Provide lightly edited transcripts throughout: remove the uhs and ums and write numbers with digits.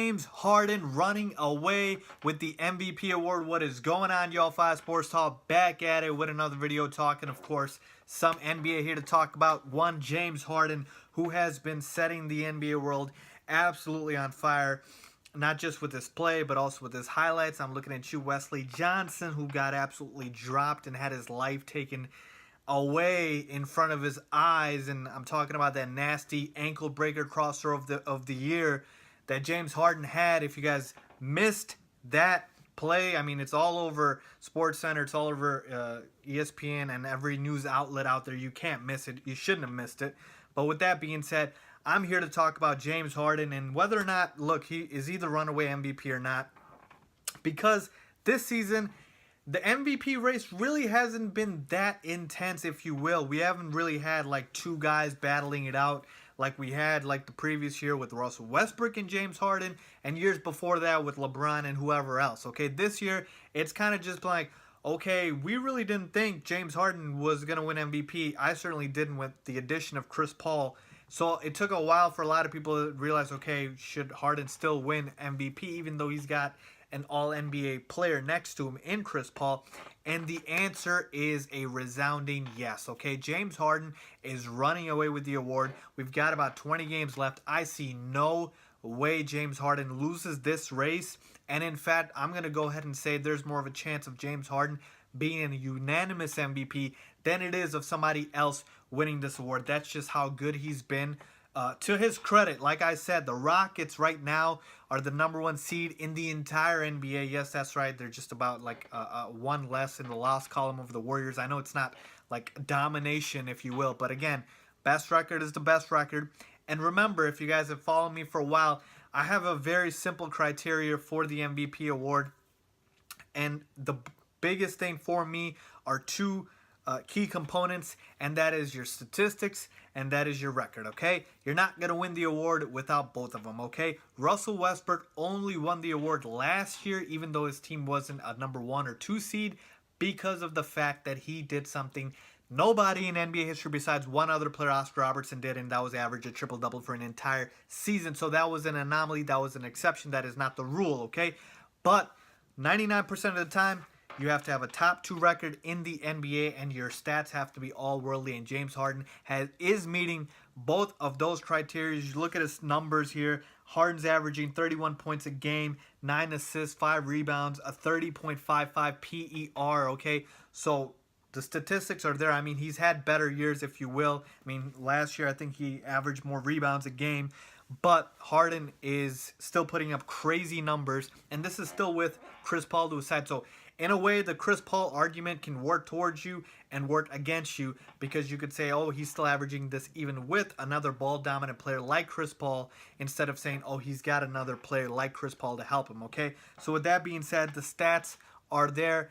James Harden running away with the MVP award. What is going on, y'all? FaizSportsTalk back at it with another video talking, of course, some NBA here to talk about. One, James Harden, who has been setting the NBA world absolutely on fire, not just with his play, but also with his highlights. I'm looking at you, Wesley Johnson, who got absolutely dropped and had his life taken away in front of his eyes, and I'm talking about that nasty ankle breaker crosser of the year that James Harden had. If you guys missed that play, I mean, it's all over SportsCenter, it's all over ESPN and every news outlet out there. You can't miss it. You shouldn't have missed it. But with that being said, I'm here to talk about James Harden and whether or not, look, he is either runaway MVP or not, because this season the MVP race really hasn't been that intense, if you will. We haven't really had like two guys battling it out like we had like the previous year with Russell Westbrook and James Harden, and years before that with LeBron and whoever else. Okay, this year it's kind of just like, okay, we really didn't think James Harden was going to win MVP. I certainly didn't with the addition of Chris Paul. So it took a while for a lot of people to realize, okay, should Harden still win MVP even though he's got an all-NBA player next to him in Chris Paul? And the answer is a resounding yes. Okay, James Harden is running away with the award. We've got about 20 games left. I see no way James Harden loses this race. And in fact, I'm going to go ahead and say there's more of a chance of James Harden being a unanimous MVP than it is of somebody else winning this award. That's just how good he's been. To his credit, like I said, the Rockets right now are the #1 seed in the entire NBA. Yes, that's right. They're just about like one less in the loss column of the Warriors. I know it's not like domination, if you will, but again, best record is the best record. And remember, if you guys have followed me for a while, I have a very simple criteria for the MVP award. And the biggest thing for me are two key components, and that is your statistics and that is your record. Okay, you're not gonna win the award without both of them. Okay, Russell Westbrook only won the award last year, even though his team wasn't a #1 or 2 seed, because of the fact that he did something nobody in NBA history besides one other player, Oscar Robertson, did, and that was average a triple-double for an entire season. So that was an anomaly, that was an exception, that is not the rule. Okay, but 99% of the time, you have to have a top 2 record in the NBA, and your stats have to be all worldly. And James Harden is meeting both of those criteria. You look at his numbers here. Harden's averaging 31 points a game, 9 assists, 5 rebounds, a 30.55 PER. Okay, so the statistics are there. I mean, he's had better years, if you will. I mean, last year I think he averaged more rebounds a game. But Harden is still putting up crazy numbers, and this is still with Chris Paul to his side. So in a way, the Chris Paul argument can work towards you and work against you, because you could say, oh, he's still averaging this even with another ball-dominant player like Chris Paul, instead of saying, oh, he's got another player like Chris Paul to help him, okay? So with that being said, the stats are there.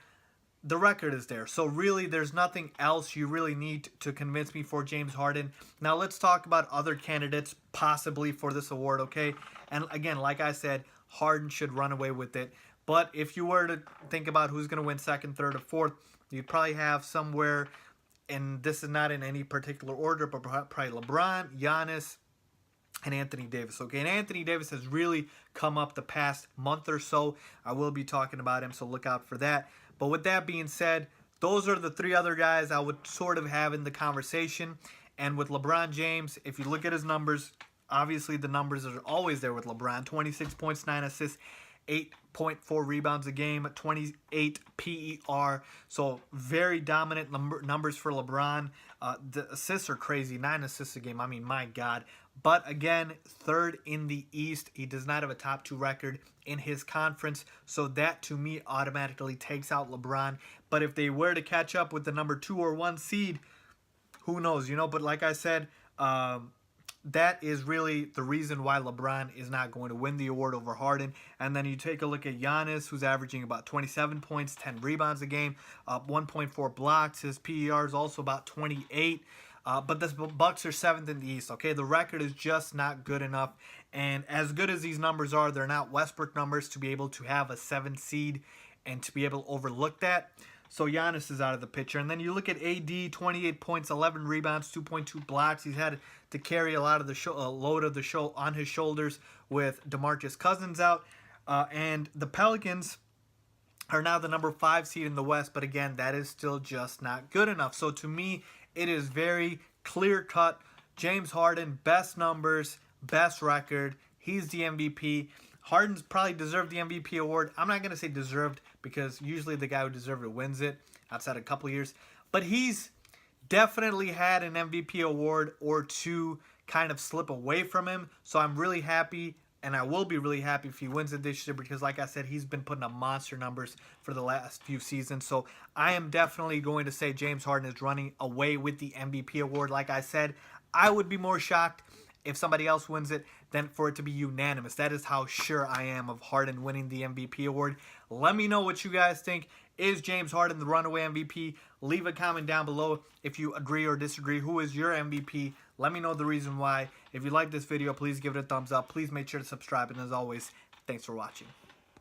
The record is there. So really, there's nothing else you really need to convince me for James Harden. Now, let's talk about other candidates possibly for this award, okay? And again, like I said, Harden should run away with it. But if you were to think about who's going to win second, third, or fourth, you'd probably have somewhere, and this is not in any particular order, but probably LeBron, Giannis, and Anthony Davis. Okay, and Anthony Davis has really come up the past month or so. I will be talking about him, so look out for that. But with that being said, those are the 3 other guys I would sort of have in the conversation. And with LeBron James, if you look at his numbers, obviously the numbers are always there with LeBron. 26 points, 9 assists, 8.4 rebounds a game, 28 PER. So very dominant numbers for LeBron. The assists are crazy, 9 assists a game. I mean, my God. But again, 3rd in the East. He does not have a top 2 record in his conference. So that, to me, automatically takes out LeBron. But if they were to catch up with the #2 or 1 seed, who knows, you know? But like I said, that is really the reason why LeBron is not going to win the award over Harden. And then you take a look at Giannis, who's averaging about 27 points, 10 rebounds a game, 1.4 blocks. His PER is also about 28. But the Bucks are 7th in the East. Okay, the record is just not good enough. And as good as these numbers are, they're not Westbrook numbers to be able to have a 7 seed and to be able to overlook that. So Giannis is out of the picture. And then you look at AD, 28 points, 11 rebounds, 2.2 blocks. He's had to carry a lot of the load of the show on his shoulders with DeMarcus Cousins out. And the Pelicans are now the number 5 seed in the West. But again, that is still just not good enough. So to me, it is very clear-cut. James Harden, best numbers, best record. He's the MVP. Harden's probably deserved the MVP award. I'm not going to say deserved because usually the guy who deserved it wins it outside a couple years. But he's definitely had an MVP award or two kind of slip away from him. So I'm really happy, and I will be really happy if he wins it this year because, like I said, he's been putting up monster numbers for the last few seasons. So I am definitely going to say James Harden is running away with the MVP award. Like I said, I would be more shocked if somebody else wins it than for it to be unanimous. That is how sure I am of Harden winning the MVP award. Let me know what you guys think. Is James Harden the runaway MVP? Leave a comment down below if you agree or disagree. Who is your MVP? Let me know the reason why. If you like this video, please give it a thumbs up. Please make sure to subscribe. And as always, thanks for watching.